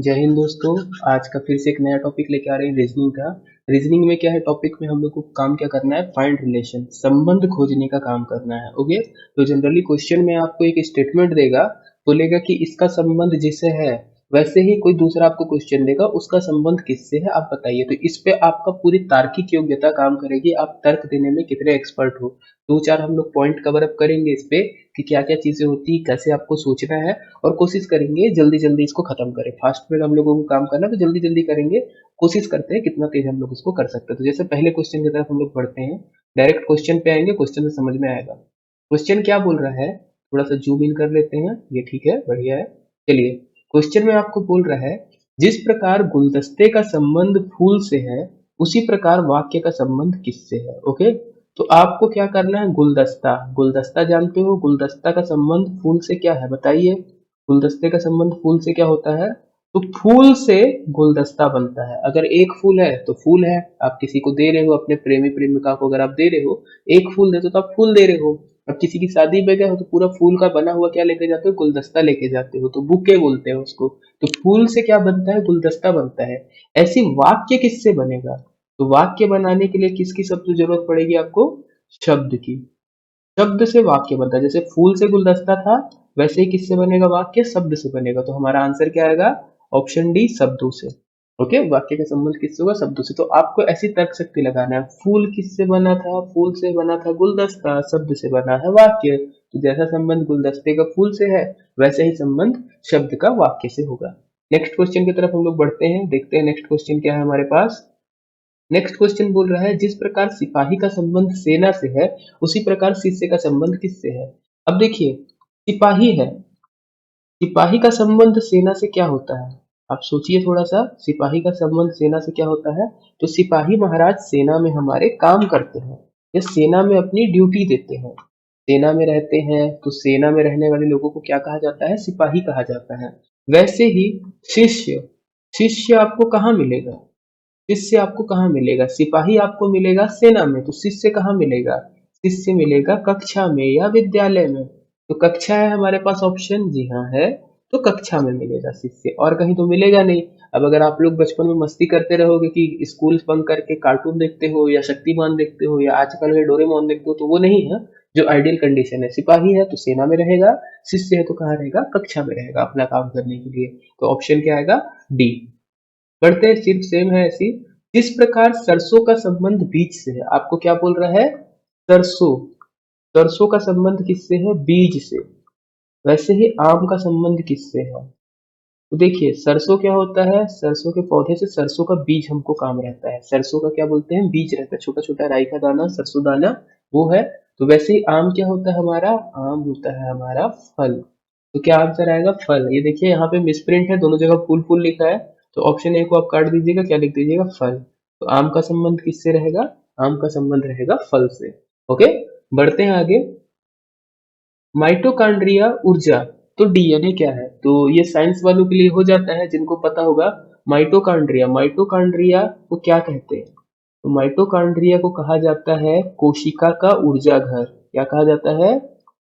जय हिंद दोस्तों। आज का फिर से एक नया टॉपिक लेके आ रहे हैं रीजनिंग का। रीजनिंग में क्या है, टॉपिक में हम लोग को काम क्या करना है, फाइंड रिलेशन, संबंध खोजने का काम करना है। ओके, तो जनरली क्वेश्चन में आपको एक स्टेटमेंट देगा, बोलेगा कि इसका संबंध जिससे है, वैसे ही कोई दूसरा आपको क्वेश्चन देगा उसका संबंध किससे है आप बताइए। तो इस पे आपका पूरी तार्किक योग्यता काम करेगी, आप तर्क देने में कितने एक्सपर्ट हो। दो चार हम लोग पॉइंट कवर अप करेंगे इस पे कि क्या क्या चीजें होती है, कैसे आपको सोचना है, और कोशिश करेंगे जल्दी जल्दी इसको खत्म करें। फास्ट में हम लोगों को काम करना है तो जल्दी जल्दी करेंगे। कोशिश करते हैं कितना तेज हम लोग इसको कर सकते हैं। तो जैसे पहले क्वेश्चन की तरफ हम लोग बढ़ते हैं, डायरेक्ट क्वेश्चन पे आएंगे, क्वेश्चन में समझ में आएगा क्वेश्चन क्या बोल रहा है। थोड़ा सा जूम इन कर लेते हैं, ये ठीक है, बढ़िया है। चलिए, क्वेश्चन में आपको बोल रहा है, जिस प्रकार गुलदस्ते का संबंध फूल से है, उसी प्रकार वाक्य का संबंध किससे है। ओके, तो आपको क्या करना है, गुलदस्ता, गुलदस्ता जानते हो, गुलदस्ता का संबंध फूल से क्या है बताइए। गुलदस्ते का संबंध फूल से क्या होता है, तो फूल से गुलदस्ता बनता है। अगर एक फूल है तो फूल है, आप किसी को दे रहे हो, अपने प्रेमी प्रेमिका को अगर आप दे रहे हो, एक फूल दे तो आप फूल दे रहे हो। अब किसी की शादी में गए हो तो पूरा फूल का बना हुआ क्या लेके जाते हो, गुलदस्ता लेके जाते हो, तो बुके बोलते हैं उसको। तो फूल से क्या बनता है, गुलदस्ता बनता है। ऐसी वाक्य किससे बनेगा, तो वाक्य बनाने के लिए किसकी सबसे जरूरत पड़ेगी आपको, शब्द की। शब्द से वाक्य बनता है, जैसे फूल से गुलदस्ता था, वैसे ही किससे बनेगा वाक्य, शब्द से बनेगा। तो हमारा आंसर क्या आएगा, ऑप्शन डी, शब्दों से। ओके, वाक्य का संबंध किससे होगा, शब्दों से। तो आपको ऐसी तर्क शक्ति लगाना है, फूल किससे बना था, फूल से बना था गुलदस्ता, शब्द से बना है वाक्य। तो जैसा संबंध गुलदस्ते का फूल से है, वैसे ही संबंध शब्द का वाक्य से होगा। नेक्स्ट क्वेश्चन की तरफ हम लोग बढ़ते हैं, देखते हैं नेक्स्ट क्वेश्चन क्या है हमारे पास। नेक्स्ट क्वेश्चन बोल रहा है, जिस प्रकार सिपाही का संबंध सेना से है, उसी प्रकार शिष्य का संबंध किससे है। अब देखिए, सिपाही है, सिपाही का संबंध सेना से क्या होता है, आप सोचिए थोड़ा सा। सिपाही का संबंध सेना से क्या होता है, तो सिपाही महाराज सेना में हमारे काम करते हैं, या सेना में अपनी ड्यूटी देते हैं, सेना में रहते हैं। तो सेना में रहने वाले लोगों को क्या कहा जाता है, सिपाही कहा जाता है। वैसे ही शिष्य, शिष्य आपको कहाँ मिलेगा, शिष्य आपको कहाँ मिलेगा, सिपाही आपको मिलेगा सेना में, तो शिष्य कहाँ मिलेगा, शिष्य मिलेगा कक्षा में या विद्यालय में। तो कक्षा है हमारे पास ऑप्शन, जी हाँ है। तो कक्षा में मिलेगा शिष्य, और कहीं तो मिलेगा नहीं। अब अगर आप लोग बचपन में मस्ती करते रहोगे कि स्कूल बंक करके कार्टून देखते हो, या शक्तिमान देखते हो, या आजकल के डोरेमोन देखते हो, तो वो नहीं है जो आइडियल कंडीशन है। सिपाही है तो सेना में रहेगा, शिष्य है तो कहाँ रहेगा, कक्षा में रहेगा अपना काम करने के लिए। तो ऑप्शन क्या आएगा, डी। बढ़ते हैं, सिर्फ सेम है ऐसी। जिस प्रकार सरसों का संबंध बीज से है, आपको क्या बोल रहा है, सरसों, सरसों का संबंध किससे है, बीज से। वैसे ही आम का संबंध किससे है, तो देखिए सरसों क्या होता है, सरसों के पौधे से सरसों का बीज हमको काम रहता है। सरसों का क्या बोलते हैं, बीज रहता है, छोटा छोटा राई का दाना, सरसों दाना, वो है। तो वैसे ही आम क्या होता है हमारा, आम होता है हमारा फल। तो क्या आंसर आएगा, फल। ये देखिए यहाँ पे मिसप्रिंट है, दोनों जगह फूल फूल लिखा है। तो ऑप्शन ए को आप काट दीजिएगा, क्या लिख दीजिएगा, फल। तो आम का संबंध किससे रहेगा, आम का संबंध रहेगा फल से। ओके, बढ़ते हैं आगे। माइटोकॉन्ड्रिया ऊर्जा, तो डीएनए क्या है, तो ये साइंस वालों के लिए हो जाता है जिनको पता होगा। माइटोकॉन्ड्रिया, माइटोकॉन्ड्रिया को क्या कहते हैं, तो माइटोकॉन्ड्रिया को कहा जाता है कोशिका का ऊर्जा घर। क्या कहा जाता है,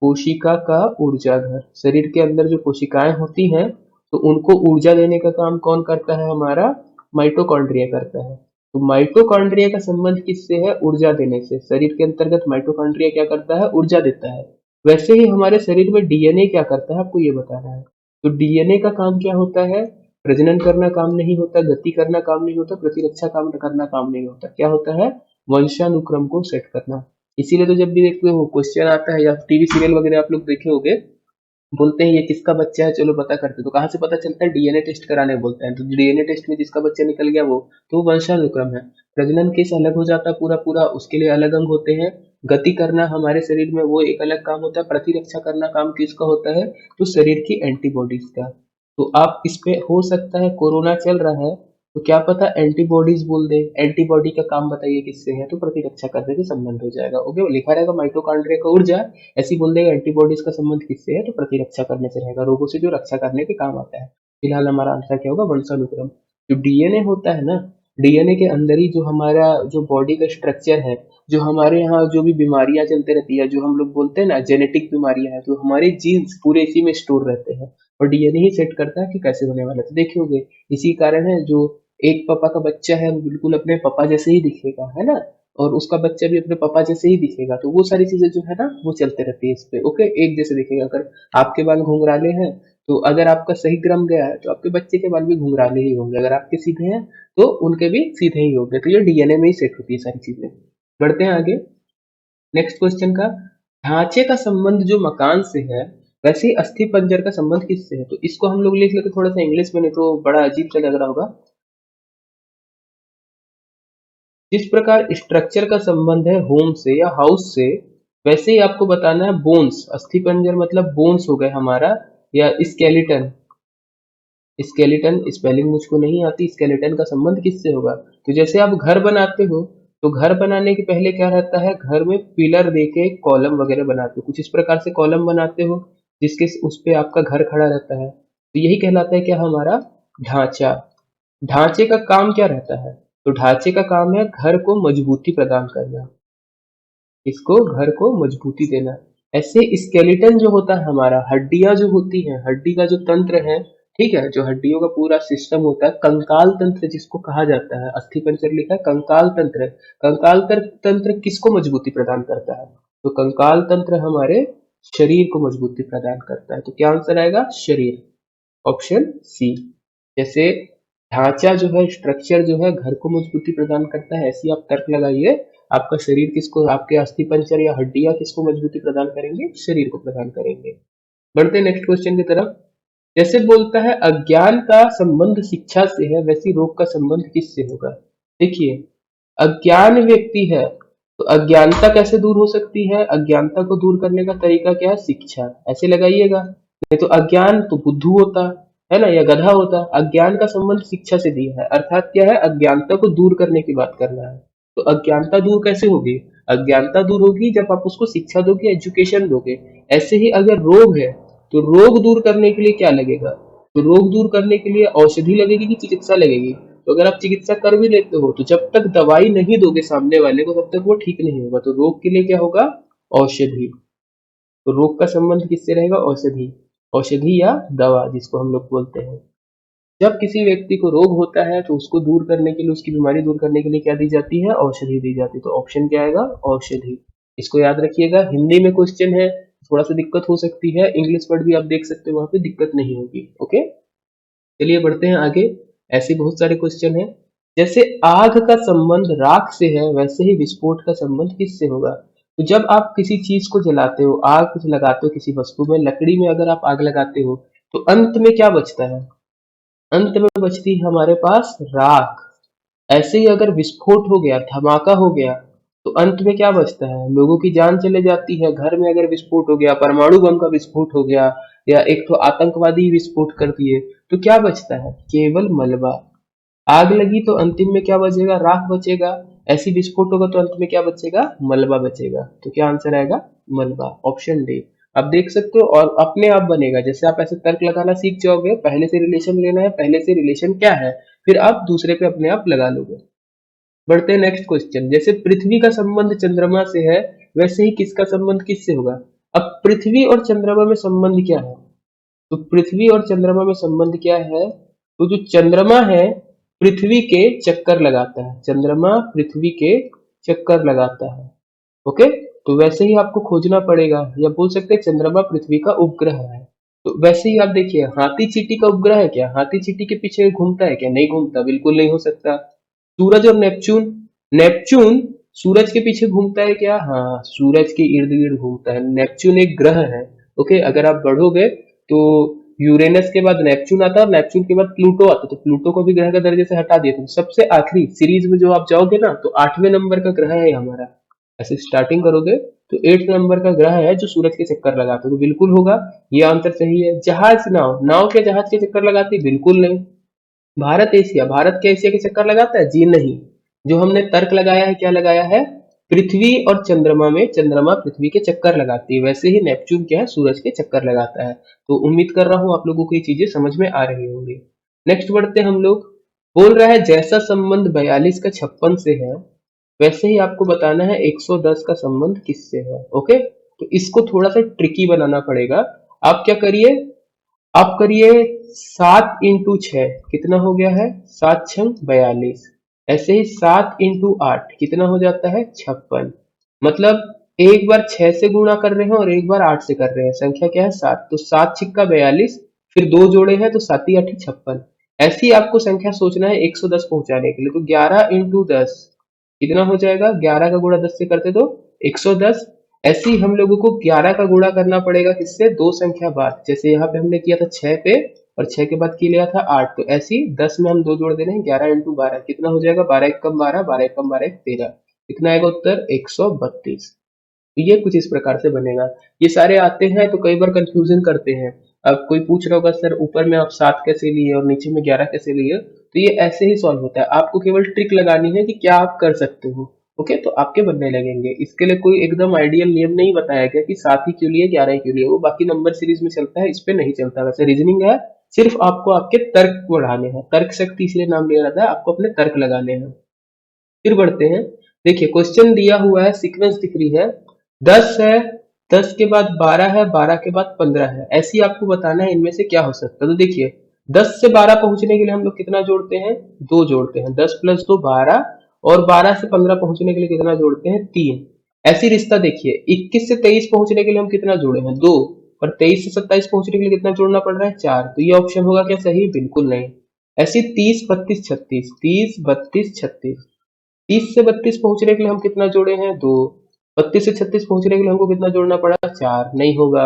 कोशिका का ऊर्जा घर। शरीर के अंदर जो कोशिकाएं होती हैं, तो उनको ऊर्जा देने का काम कौन करता है, हमारा माइटोकॉन्ड्रिया करता है। तो माइटोकॉन्ड्रिया का संबंध किससे है, ऊर्जा देने से। शरीर के अंतर्गत माइटोकॉन्ड्रिया क्या करता है, ऊर्जा देता है। वैसे ही हमारे शरीर में डीएनए क्या करता है, आपको ये बताना है। तो डीएनए का काम क्या होता है, प्रजनन करना काम नहीं होता, गति करना काम नहीं होता, प्रतिरक्षा काम करना काम नहीं होता, क्या होता है, वंशानुक्रम को सेट करना। इसीलिए तो जब भी देखते हो क्वेश्चन आता है, या टीवी सीरियल वगैरह आप लोग देखे होंगे, बोलते हैं ये किसका बच्चा है, चलो पता करते, तो कहाँ से पता चलता है, डीएनए टेस्ट कराने बोलते हैं। तो डीएनए टेस्ट में जिसका बच्चा निकल गया वो वंशानुक्रम है। प्रजनन केस अलग हो जाता है पूरा पूरा, उसके लिए अलग अंग होते हैं। गति करना हमारे शरीर में वो एक अलग काम होता है। प्रतिरक्षा करना काम किसका होता है, तो शरीर की एंटीबॉडीज का। तो आप इस पे हो सकता है कोरोना चल रहा है, तो क्या पता एंटीबॉडीज बोल दे, एंटीबॉडी का काम बताइए किससे है, तो प्रतिरक्षा करने से संबंध हो जाएगा। ओके, लिखा रहेगा माइटोकॉन्ड्रिया का ऊर्जा, ऐसी बोल देगा एंटीबॉडीज का संबंध किससे है, तो प्रतिरक्षा करने से रहेगा, रोगों से जो रक्षा करने के काम आता है। फिलहाल हमारा आंसर क्या होगा, वंशानुक्रम। जो डीएनए होता है ना, डीएनए के अंदर ही जो हमारा जो बॉडी का स्ट्रक्चर है, जो हमारे यहाँ जो भी बीमारियां चलते रहती है, जो हम लोग बोलते हैं ना जेनेटिक बीमारियां हैं, तो हमारे जीन्स पूरे इसी में स्टोर रहते हैं। और डीएनए ही सेट करता है कि कैसे होने वाला है। तो देखे होंगे इसी कारण है जो एक पापा का बच्चा है वो बिल्कुल अपने पापा जैसे ही दिखेगा, है ना, और उसका बच्चा भी अपने पापा जैसे ही दिखेगा। तो वो सारी चीजें जो है ना वो चलते रहती है इस पे। ओके, एक जैसे दिखेगा। अगर आपके बाल घुंघराले हैं तो अगर आपका सही क्रम गया है तो आपके बच्चे के बाल भी घुंघराले ही होंगे, अगर आपके सीधे हैं तो उनके भी सीधे ही होंगे। तो ये डीएनए में ही सेट होती है सारी चीजें। बढ़ते हैं आगे नेक्स्ट क्वेश्चन का। ढांचे का संबंध जो मकान से है वैसे ही अस्थि पंजर का संबंध किससे है? तो इसको हम लोग लिख लेते थोड़ा सा इंग्लिश में, नहीं तो बड़ा अजीब सा लग रहा होगा। जिस प्रकार स्ट्रक्चर का संबंध है होम से या हाउस से, वैसे ही आपको बताना है बोन्स, अस्थि पंजर मतलब बोन्स हो गए हमारा, या स्केलेटन। स्केलेटन स्पेलिंग मुझको नहीं आती, स्केलेटन का संबंध किससे होगा? तो जैसे आप घर बनाते हो तो घर बनाने के पहले क्या रहता है, घर में पिलर देके कॉलम वगैरह बनाते हो, कुछ इस प्रकार से कॉलम बनाते हो जिसके उस पे आपका घर खड़ा रहता है। तो यही कहलाता है क्या, हमारा ढांचा। ढांचे का काम क्या रहता है? तो ढांचे का काम है घर को मजबूती प्रदान करना, इसको घर को मजबूती देना। ऐसे स्केलेटन जो होता है हमारा, हड्डियां जो होती हैं, हड्डी का जो तंत्र है, ठीक है, जो हड्डियों का पूरा सिस्टम होता है, कंकाल तंत्र जिसको कहा जाता है, अस्थि पंजर लिखा है कंकाल तंत्र। कंकाल तंत्र किसको मजबूती प्रदान करता है? तो कंकाल तंत्र हमारे शरीर को मजबूती प्रदान करता है। तो क्या आंसर आएगा? शरीर, ऑप्शन सी। जैसे ढांचा जो है, स्ट्रक्चर जो है घर को मजबूती प्रदान करता है, ऐसी आप तर्क लगाइए। आपका शरीर किसको, आपके अस्थि पंजर या हड्डियां किसको मजबूती प्रदान करेंगे? शरीर को प्रदान करेंगे। बढ़ते नेक्स्ट क्वेश्चन की तरफ। जैसे बोलता है अज्ञान का संबंध शिक्षा से है, वैसी रोग का संबंध किससे होगा? देखिए, अज्ञान व्यक्ति है तो अज्ञानता कैसे दूर हो सकती है? अज्ञानता को दूर करने का तरीका क्या है? शिक्षा, ऐसे लगाइएगा। नहीं तो अज्ञान तो बुद्धू होता है ना, या गधा होता। अज्ञान का संबंध शिक्षा से दिया है, अर्थात क्या है, अज्ञानता को दूर करने की बात करना है। तो अज्ञानता दूर कैसे होगी? अज्ञानता दूर होगी जब आप उसको शिक्षा दोगे, एजुकेशन दोगे। ऐसे ही अगर रोग है तो रोग दूर करने के लिए क्या लगेगा? तो रोग दूर करने के लिए औषधि लगेगी कि चिकित्सा लगेगी? तो अगर आप चिकित्सा कर भी लेते हो तो जब तक दवाई नहीं दोगे सामने वाले को तब तक वो ठीक नहीं होगा। तो रोग के लिए क्या होगा? औषधि। तो रोग का संबंध किससे रहेगा? औषधि, औषधि या दवा जिसको हम लोग बोलते हैं। जब किसी व्यक्ति को रोग होता है तो उसको दूर करने के लिए, उसकी बीमारी दूर करने के लिए क्या दी जाती है? औषधि दी जाती है। तो ऑप्शन क्या आएगा? औषधि। इसको याद रखिएगा, हिंदी में क्वेश्चन है, थोड़ा सा दिक्कत हो सकती है, इंग्लिश वर्ड भी आप देख सकते हो, वहां पे दिक्कत नहीं होगी। ओके, चलिए बढ़ते हैं आगे। ऐसे बहुत सारे क्वेश्चन हैं। जैसे आग का संबंध राख से है, वैसे ही विस्फोट का संबंध किससे होगा? तो जब आप किसी चीज को जलाते हो, आग लगाते हो किसी वस्तु में, लकड़ी में अगर आप आग लगाते हो तो अंत में क्या बचता है? अंत में बचती है हमारे पास राख। ऐसे ही अगर विस्फोट हो गया, धमाका हो गया, तो अंत में क्या बचता है? लोगों की जान चले जाती है। घर में अगर विस्फोट हो गया, परमाणु बम का विस्फोट हो गया, या एक तो आतंकवादी विस्फोट कर दिए, तो क्या बचता है? केवल मलबा। आग लगी तो अंतिम में क्या बचेगा? राख बचेगा। ऐसी विस्फोट होगा तो अंत में क्या बचेगा? मलबा बचेगा। तो क्या आंसर आएगा? मलबा, ऑप्शन डी। आप देख सकते हो, और अपने आप बनेगा। जैसे आप ऐसे तर्क लगाना सीख जाओगे, पहले से रिलेशन लेना है, पहले से रिलेशन क्या है, फिर आप दूसरे पे अपने आप लगा लोगे। बढ़ते हैं नेक्स्ट क्वेश्चन। जैसे पृथ्वी का संबंध चंद्रमा से है, वैसे ही किसका संबंध किससे होगा? अब पृथ्वी और चंद्रमा में संबंध क्या है? तो पृथ्वी और चंद्रमा में संबंध क्या है? तो जो चंद्रमा है पृथ्वी के चक्कर लगाता है, चंद्रमा पृथ्वी के चक्कर लगाता है। ओके, तो वैसे ही आपको खोजना पड़ेगा, या बोल सकते हैं चंद्रमा पृथ्वी का उपग्रह है। तो वैसे ही आप देखिए, हाथी चींटी का उपग्रह है क्या? हाथी चींटी के पीछे घूमता है क्या? नहीं घूमता, बिल्कुल नहीं हो सकता। सूरज और नेपच्यून, नेपच्यून सूरज के पीछे घूमता है क्या? हाँ, सूरज के इर्द गिर्द घूमता है। नेपच्यून एक ग्रह है। ओके, अगर आप बढ़ोगे तो यूरेनस के बाद नेपच्यून आता है, और नेपच्यून के बाद प्लूटो आता है। तो प्लूटो को भी ग्रह का दर्जे से हटा दिया। तो सबसे आखिरी सीरीज में जो आप जाओगे ना, तो 8वें नंबर का ग्रह है हमारा। ऐसे स्टार्टिंग करोगे तो 8 नंबर का ग्रह है जो सूरज के चक्कर लगाते हैं। तो बिल्कुल होगा, ये आंसर सही है। जहाज, नाव, नाव क्या जहाज के चक्कर लगाती? बिल्कुल नहीं। भारत एशिया, भारत क्या एशिया के चक्कर लगाता है? जी नहीं। जो हमने तर्क लगाया है, क्या लगाया है? पृथ्वी और चंद्रमा में चंद्रमा पृथ्वी के चक्कर लगाती है, वैसे ही नेपच्यून क्या है? सूरज के चक्कर लगाता है। तो उम्मीद कर रहा हूं आप लोगों को ये चीजें समझ में आ रही होंगी। नेक्स्ट बढ़ते हैं हम लोग। बोल रहा है जैसा संबंध 42 का 56 से है, वैसे ही आपको बताना है 110 का संबंध किससे है। ओके, तो इसको थोड़ा सा ट्रिकी बनाना पड़ेगा। आप क्या करिए, आप करिए 7 × 6 कितना हो गया है, 7×6 = 42। ऐसे ही 7 × 8 कितना हो जाता है, 56। मतलब एक बार 6 से गुणा कर रहे हैं और एक बार 8 से कर रहे हैं, संख्या क्या है 7, तो 7×6 = 42, फिर दो जोड़े हैं तो 7×8 = 56। ऐसी आपको संख्या सोचना है 110 पहुंचाने के लिए, तो 11 × 10 कितना हो जाएगा, 11 का गुणा 10 से करते तो 110। ऐसे ही हम लोगों को 11 का गुणा करना पड़ेगा किससे, दो संख्या बाद, जैसे यहाँ पे हमने किया था 6 पे और 6 के बाद किया था 8, तो ऐसे ही 10 में हम दो जोड़ दे रहे हैं, 11 × 12 कितना हो जाएगा, 12×1 = 12, 12×1 = 13, कितना आएगा उत्तर 132। तो ये कुछ इस प्रकार से बनेगा। ये सारे आते हैं तो कई बार कंफ्यूजन करते हैं। अब कोई पूछ रहा होगा सर ऊपर में आप 7 कैसे लिए और नीचे में 11 कैसे लिए, तो ये ऐसे ही सॉल्व होता है। आपको केवल ट्रिक लगानी है कि क्या आप कर सकते हो। ओके, तो आपके बनने लगेंगे। इसके लिए कोई एकदम आइडियल नियम नहीं बताया गया कि 7 ही क्यों लिए 11 ही क्यों लिए, वो बाकी नंबर सीरीज में चलता है, इस पे नहीं चलता। वैसे रीजनिंग है, सिर्फ आपको आपके तर्क बढ़ाने हैं, तर्क शक्ति इसलिए नाम लिया जाता है, आपको अपने तर्क लगाने हैं। फिर बढ़ते हैं, देखिए क्वेश्चन दिया हुआ है, सीक्वेंस दिख रही है, 10 है, 10 के बाद 12 है, 12 के बाद 15 है, ऐसी आपको बताना है इनमें से क्या हो सकता है। तो देखिए 10 से 12 पहुंचने के लिए हम लोग कितना जोड़ते हैं, 2 जोड़ते हैं, 10 + 2 = 12, और 12 से 15 पहुंचने के लिए कितना जोड़ते हैं, 3। ऐसी रिश्ता देखिए 21 से 23 पहुंचने के लिए हम कितना जोड़े हैं, 2, और 23 से 27 पहुंचने के लिए कितना जोड़ना पड़ रहा है, 4। तो ये ऑप्शन होगा क्या सही, बिल्कुल नहीं। ऐसी 30, 32, 36, 30, 32, 36, 30 से 32 पहुंचने के लिए हम कितना जोड़े हैं, 2, 32 से 36 पहुंचने के लिए हमको कितना जोड़ना पड़ा, 4, नहीं होगा।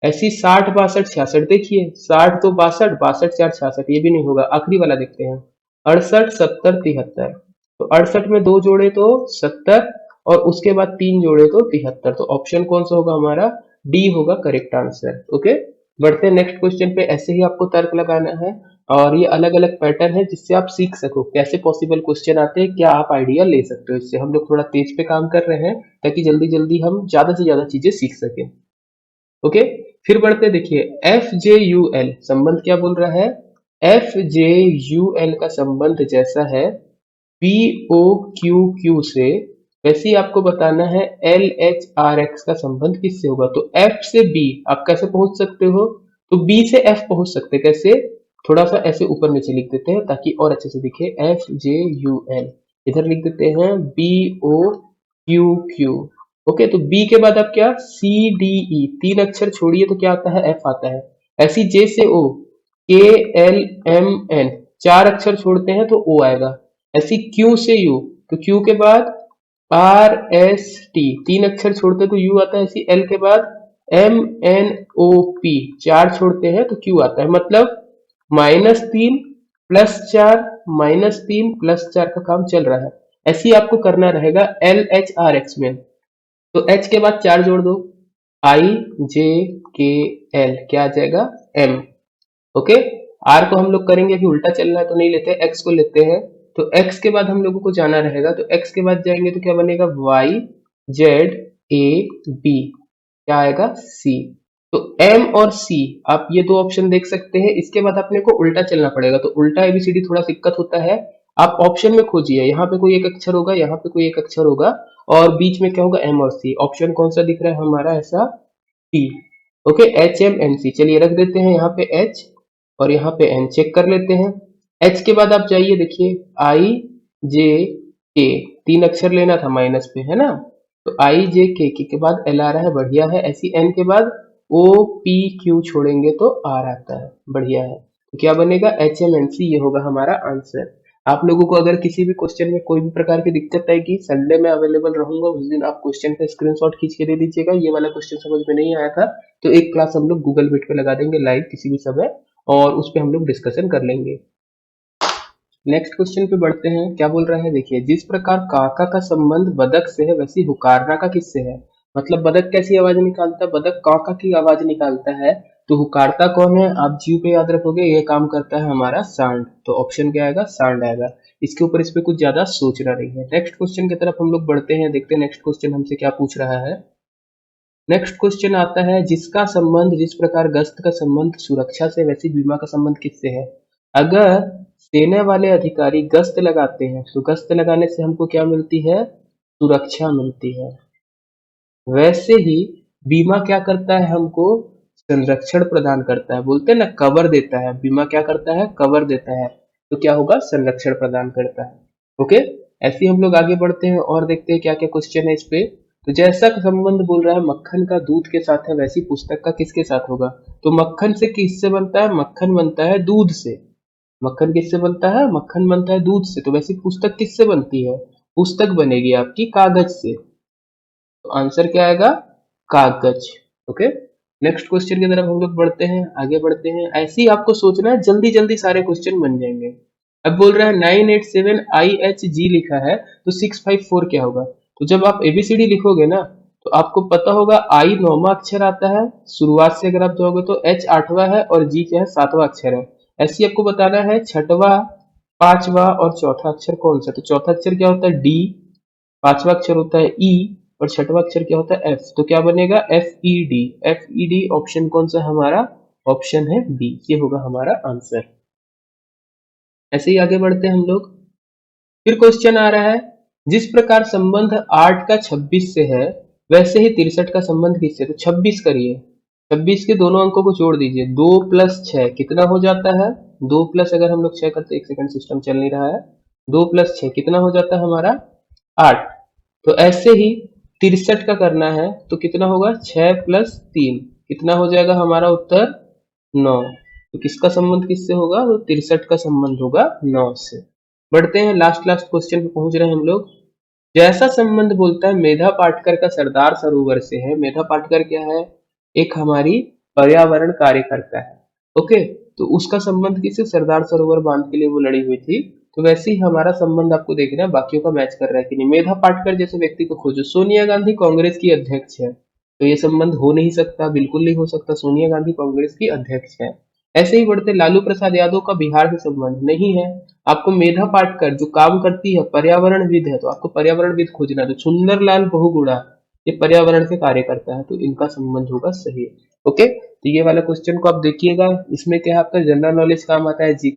ऐसी 60, 62, 66, देखिए 60 तो 62, 62 4 66, ये भी नहीं होगा। आखिरी वाला देखते हैं, 68, 70, 73, तो 68 में दो जोड़े तो 70, और उसके बाद तीन जोड़े तो 73, तो ऑप्शन कौन सा होगा हमारा, डी होगा करेक्ट आंसर। ओके, बढ़ते हैं नेक्स्ट क्वेश्चन पे। ऐसे ही आपको तर्क लगाना है, और ये अलग अलग पैटर्न है जिससे आप सीख सको कैसे पॉसिबल क्वेश्चन आते हैं, क्या आप आइडिया ले सकते हो इससे। हम लोग थोड़ा तेज पे काम कर रहे हैं ताकि जल्दी जल्दी हम ज्यादा से ज्यादा चीजें सीख सकें। ओके, फिर बढ़ते देखिए, एफ जे यू एल संबंध क्या बोल रहा है, एफ जे यू एल का संबंध जैसा है पी ओ क्यू क्यू से, वैसे ही आपको बताना है एल एच आर एक्स का संबंध किससे होगा। तो एफ से बी आप कैसे पहुंच सकते हो, तो बी से एफ पहुंच सकते हैं, कैसे, थोड़ा सा ऐसे ऊपर नीचे लिख देते हैं ताकि और अच्छे से दिखे, एफ जे यू एल, इधर लिख देते हैं B O Q Q. Okay, तो बी के बाद अब क्या, सी डी ई, तीन अक्षर छोड़िए तो क्या आता है, एफ आता है। ऐसी जे से ओ, के एल एम एन, चार अक्षर छोड़ते हैं तो ओ आएगा। ऐसी क्यू से यू, तो क्यू के बाद आर एस टी, तीन अक्षर छोड़ते तो यू आता है। ऐसी एल के बाद एम एन ओ पी, चार छोड़ते हैं तो क्यू आता है। मतलब -3 + 4, -3 + 4 का काम चल रहा है। ऐसे ही आपको करना रहेगा एल एच आर एक्स में। तो एच के बाद 4 जोड़ दो, आई जे के एल, क्या आ जाएगा, एम। ओके, आर को हम लोग करेंगे, अभी उल्टा चलना है तो नहीं लेते, एक्स को लेते हैं। तो एक्स के बाद हम लोगों को जाना रहेगा, तो एक्स के बाद जाएंगे तो क्या बनेगा, वाई जेड ए बी, क्या आएगा, सी। तो एम और सी, आप ये दो ऑप्शन देख सकते हैं। इसके बाद अपने को उल्टा चलना पड़ेगा, तो उल्टा एबीसीडी थोड़ा दिक्कत होता है। आप ऑप्शन में खोजिए, यहाँ पे कोई एक अक्षर होगा, यहाँ पे कोई एक अक्षर होगा, और बीच में क्या होगा, एम और सी। ऑप्शन कौन सा दिख रहा है हमारा, ऐसा T. Okay, H M N C, चलिए रख देते हैं यहाँ पे एच और यहाँ पे एन, चेक कर लेते हैं। एच के बाद आप जाइए, देखिए आई जे के, तीन अक्षर लेना था माइनस पे, है ना, तो आई जे के बाद एल आ रहा है, बढ़िया है। ऐसी एन के बाद ओ पी क्यू छोड़ेंगे तो आर आता है, बढ़िया है। तो क्या बनेगा, एच एम एन सी, ये होगा हमारा आंसर। आप लोगों को अगर किसी भी क्वेश्चन में कोई भी प्रकार की दिक्कत आएगी, संडे में अवेलेबल रहूंगा, उस दिन आप क्वेश्चन का स्क्रीनशॉट खींच के दे दीजिएगा, ये वाला क्वेश्चन समझ में नहीं आया था तो एक क्लास हम लोग गूगल मीट पे लगा देंगे लाइव किसी भी समय, और उस पर हम लोग डिस्कशन कर लेंगे। नेक्स्ट क्वेश्चन पे बढ़ते हैं, क्या बोल रहा है, देखिए, जिस प्रकार काका का संबंध बदक से है वैसी हुकारना का किससे है। मतलब बदक कैसी आवाज निकालता है, बदक काका की आवाज निकालता है, तो हुकारता कौन है, आप जीव पे याद रखोगे, ये काम करता है हमारा सांड। तो ऑप्शन क्या आएगा, सांड आएगा। इसके ऊपर इस पे कुछ ज्यादा सोचना नहीं है। नेक्स्ट क्वेश्चन की तरफ हम लोग बढ़ते हैं, देखते हैं नेक्स्ट क्वेश्चन हमसे क्या पूछ रहा है। नेक्स्ट क्वेश्चन आता है, जिसका संबंध, जिस प्रकार गश्त का संबंध सुरक्षा से वैसी बीमा का संबंध किससे है। अगर सेना वाले अधिकारी गश्त लगाते हैं तो गश्त लगाने से हमको क्या मिलती है, सुरक्षा मिलती है। वैसे ही बीमा क्या करता है, हमको संरक्षण प्रदान करता है, बोलते हैं ना कवर देता है, बीमा क्या करता है, कवर देता है, तो क्या होगा, संरक्षण प्रदान करता है। ओके, ऐसे ही हम लोग आगे बढ़ते हैं और देखते हैं क्या क्या क्वेश्चन है इस पे। तो जैसा संबंध बोल रहा है मक्खन का दूध के साथ है, वैसी पुस्तक का किसके साथ होगा। तो मक्खन से किससे बनता है, मक्खन बनता है दूध से। मक्खन किससे बनता है, मक्खन बनता है दूध से। तो वैसी पुस्तक किससे बनती है, पुस्तक बनेगी आपकी कागज से। तो आंसर क्या आएगा, कागज। ओके, नेक्स्ट क्वेश्चन की तरफ हम लोग बढ़ते हैं, आगे बढ़ते हैं। ऐसे ही आपको सोचना है, जल्दी जल्दी सारे क्वेश्चन बन जाएंगे। अब बोल रहा है 987 IHG लिखा है, तो 654 क्या होगा। तो जब आप एबीसीडी लिखोगे ना, तो आपको पता होगा आई 9वां अक्षर आता है शुरुआत से, अगर आप जाओगे तो एच 8वां है और जी क्या है 7वां अक्षर है। ऐसे ही आपको बताना है 6वां, 5वां और चौथा अक्षर कौन सा। तो चौथा अक्षर क्या होता है, डी। 5वां अक्षर होता है ई, और 6वां अक्षर क्या होता है, एफ। तो क्या बनेगा, FED। FED ऑप्शन कौन सा हमारा, ऑप्शन है बी, ये होगा हमारा आंसर। ऐसे ही आगे बढ़ते हैं हम लोग। फिर क्वेश्चन आ रहा है, जिस प्रकार संबंध 8 का 26 से है, वैसे ही 63 का संबंध किससे। तो 26 करिए, 26 के दोनों अंकों को जोड़ दीजिए, 2 + 6 कितना हो जाता है, 2 प्लस अगर हम लोग 6 करते, एक सेकंड सिस्टम चल नहीं रहा है, 2 + 6 कितना हो जाता है हमारा 8। तो ऐसे ही 63 का करना है, तो कितना होगा, 6 + 3 कितना हो जाएगा हमारा उत्तर 9। तो किसका संबंध किससे होगा, वो 63 का संबंध होगा 9 से। बढ़ते हैं, लास्ट लास्ट क्वेश्चन पे पहुंच रहे हैं हम लोग। जैसा संबंध बोलता है मेधा पाटकर का सरदार सरोवर से है। मेधा पाटकर क्या है, एक हमारी पर्यावरण कार्यकर्ता है। ओके, तो उसका संबंध किससे, सरदार सरोवर बांध के लिए वो लड़ी हुई थी। तो वैसे ही हमारा संबंध आपको देखना है बाकियों का मैच कर रहा है कि नहीं। मेधा पाटकर जैसे व्यक्ति को खोजो, सोनिया गांधी कांग्रेस की अध्यक्ष है, तो ये संबंध हो नहीं सकता, बिल्कुल नहीं हो सकता, सोनिया गांधी कांग्रेस की अध्यक्ष है। ऐसे ही बढ़ते, लालू प्रसाद यादव का बिहार से संबंध नहीं है। आपको मेधा पाटकर जो काम करती है पर्यावरणविद है, तो आपको पर्यावरणविद खोजना है। तो सुंदरलाल बहुगुणा ये पर्यावरण से कार्य करता है, तो इनका संबंध होगा सही। ओके, तो ये वाला क्वेश्चन को आप देखिएगा, इसमें क्या है आपका जनरल नॉलेज काम आता है, जी